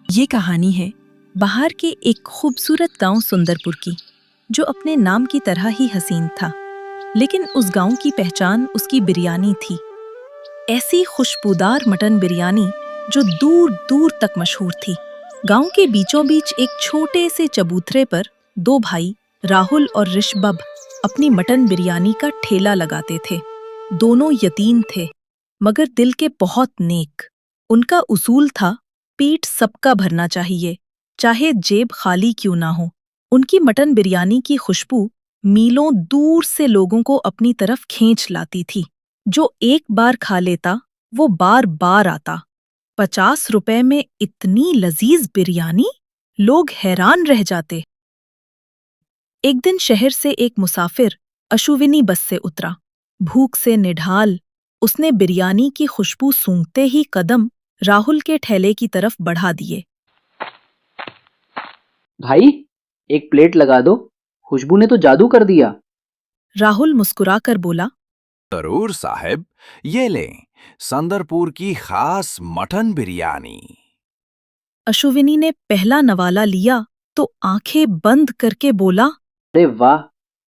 ये कहानी है बाहर के एक खूबसूरत गांव सुंदरपुर की, जो अपने नाम की तरह ही हसीन था। लेकिन उस गांव की पहचान उसकी बिरयानी थी। ऐसी खुशबूदार मटन बिरयानी जो दूर दूर तक मशहूर थी। गांव के बीचों बीच एक छोटे से चबूतरे पर दो भाई राहुल और ऋषभ अपनी मटन बिरयानी का ठेला लगाते थे। दोनों यतीम थे, मगर दिल के बहुत नेक। उनका उसूल था, पेट सबका भरना चाहिए, चाहे जेब खाली क्यों ना हो। उनकी मटन बिरयानी की खुशबू मीलों दूर से लोगों को अपनी तरफ खींच लाती थी। जो एक बार खा लेता वो बार बार आता। 50 रुपए में इतनी लजीज बिरयानी, लोग हैरान रह जाते। एक दिन शहर से एक मुसाफिर अशुविनी बस से उतरा। भूख से निढाल उसने बिरयानी की खुशबू सूंघते ही कदम राहुल के ठेले की तरफ बढ़ा दिए। भाई, एक प्लेट लगा दो, खुशबू ने तो जादू कर दिया। राहुल मुस्कुराकर बोला, जरूर साहब, ये लें संदरपुर की खास मटन बिरयानी। अशुविनी ने पहला नवाला लिया तो आंखें बंद करके बोला, अरे वाह,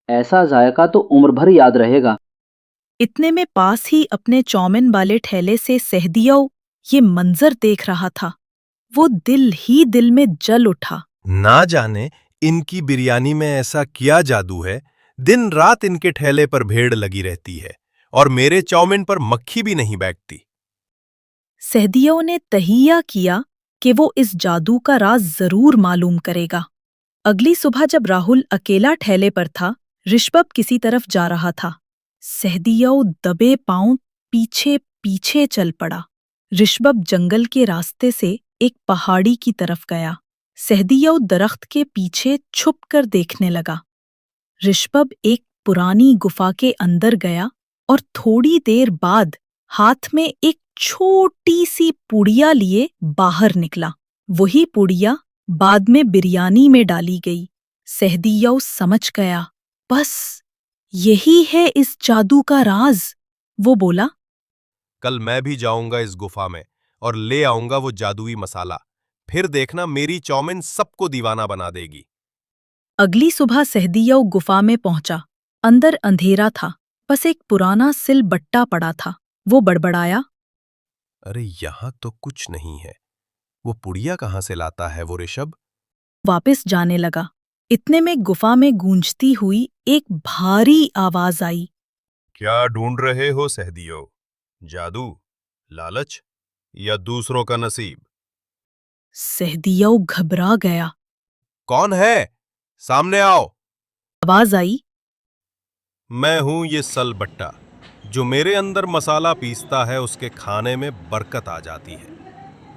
ऐसा जायका तो उम्र भर याद रहेगा। इतने में पास ही अपने चौमिन वाले ठेले से सहदिया ये मंजर देख रहा था। वो दिल ही दिल में जल उठा। ना जाने इनकी बिरयानी में ऐसा क्या जादू है, दिन रात इनके ठेले पर भीड़ लगी रहती है और मेरे चाउमीन पर मक्खी भी नहीं बैठती। सहदिया ने तहिया किया कि वो इस जादू का राज जरूर मालूम करेगा। अगली सुबह जब राहुल अकेला ठेले पर था, ऋषभ किसी तरफ जा रहा था। सहदिया दबे पांव पीछे पीछे चल पड़ा। ऋषभ जंगल के रास्ते से एक पहाड़ी की तरफ गया। सहदिया दरख्त के पीछे छुपकर देखने लगा। ऋषभ एक पुरानी गुफा के अंदर गया और थोड़ी देर बाद हाथ में एक छोटी सी पुड़िया लिए बाहर निकला। वही पुड़िया बाद में बिरयानी में डाली गई। सहदिया समझ गया, बस यही है इस जादू का राज। वो बोला, कल मैं भी जाऊंगा इस गुफा में और ले आऊंगा वो जादुई मसाला, फिर देखना मेरी चाउमीन सबको दीवाना बना देगी। अगली सुबह सहदिया गुफा में पहुंचा। अंदर अंधेरा था, बस एक पुराना सिलबट्टा पड़ा था। वो बड़बड़ाया, अरे यहाँ तो कुछ नहीं है, वो पुड़िया कहाँ से लाता है वो ऋषभ? वापस जाने लगा। इतने में गुफा में गूंजती हुई एक भारी आवाज आई। क्या ढूंढ रहे हो सहदियो? जादू, लालच या दूसरों का नसीब? सहदिया घबरा गया। कौन है? सामने आओ। आवाज आई, मैं हूं ये सलबट्टा, जो मेरे अंदर मसाला पीसता है उसके खाने में बरकत आ जाती है।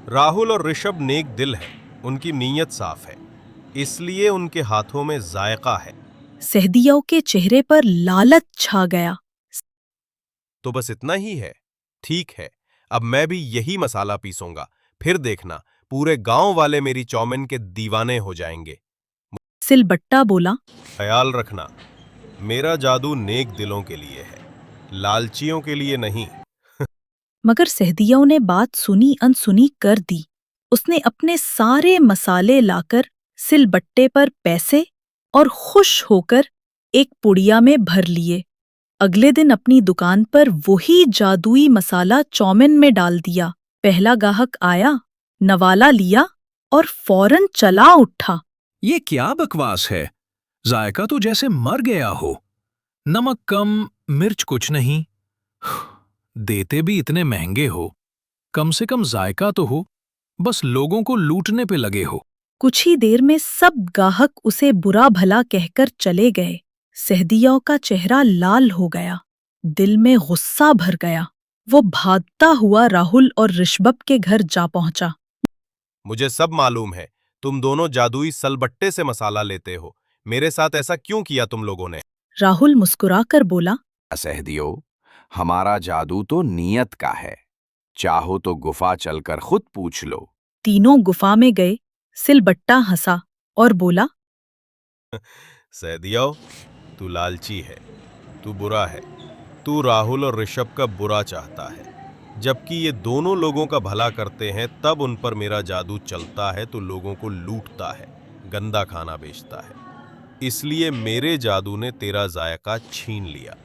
राहुल और ऋषभ नेक दिल है, उनकी नीयत साफ है, इसलिए उनके हाथों में जायका है। सहदिया के चेहरे पर लालच छा गया। तो बस इतना ही है? ठीक है, अब मैं भी यही मसाला पीसूंगा, फिर देखना पूरे गांव वाले मेरी चाउमीन के दीवाने हो जाएंगे। सिलबट्टा बोला, ख्याल रखना, मेरा जादू नेक दिलों के लिए है, लालचियों के लिए नहीं। मगर सहदिया ने बात सुनी अनसुनी कर दी। उसने अपने सारे मसाले लाकर सिलबट्टे पर पैसे और खुश होकर एक पुड़िया में भर लिए। अगले दिन अपनी दुकान पर वही जादुई मसाला चाउमीन में डाल दिया। पहला गाहक आया, नवाला लिया और फौरन चला उठा। ये क्या बकवास है? जायका तो जैसे मर गया हो। नमक कम, मिर्च कुछ नहीं। देते भी इतने महंगे हो, कम से कम जायका तो हो, बस लोगों को लूटने पे लगे हो। कुछ ही देर में सब गाहक उसे बुरा भला कहकर चले गए। सहदिया का चेहरा लाल हो गया, दिल में गुस्सा भर गया। वो भागता हुआ राहुल और ऋषभ के घर जा पहुंचा। मुझे सब मालूम है, तुम दोनों जादुई सलबट्टे से मसाला लेते हो। मेरे साथ ऐसा क्यों किया तुम लोगों ने? राहुल मुस्कुराकर बोला, सहदियो, हमारा जादू तो नियत का है, चाहो तो गुफा चलकर खुद पूछ लो। तीनों गुफा में गए। सिलबट्टा हंसा और बोला, सहदियो, तू लालची है, तू बुरा है, तू राहुल और ऋषभ का बुरा चाहता है। जबकि ये दोनों लोगों का भला करते हैं, तब उन पर मेरा जादू चलता है तो लोगों को लूटता है, गंदा खाना बेचता है। इसलिए मेरे जादू ने तेरा जायका छीन लिया।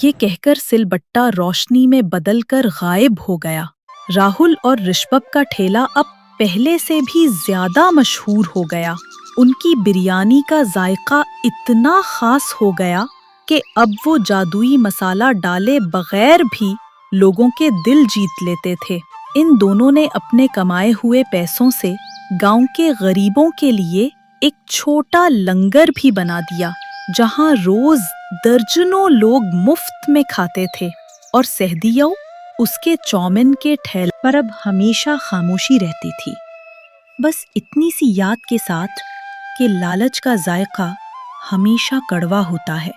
ये कहकर सिलबट्टा रोशनी में बदलकर गायब हो गया। राहुल और ऋषभ का ठेला अब पहले से भी ज्यादा मशहूर हो गया। उनकी बिरयानी का जायका इतना खास हो गया कि अब वो जादुई मसाला डाले बगैर भी लोगों के दिल जीत लेते थे। इन दोनों ने अपने कमाए हुए पैसों से गांव के गरीबों के लिए एक छोटा लंगर भी बना दिया, जहां रोज दर्जनों लोग मुफ्त में खाते थे। और सहदिया उसके चौमिन के ठेले पर अब हमेशा खामोशी रहती थी, बस इतनी सी याद के साथ कि लालच का जायका हमेशा कड़वा होता है।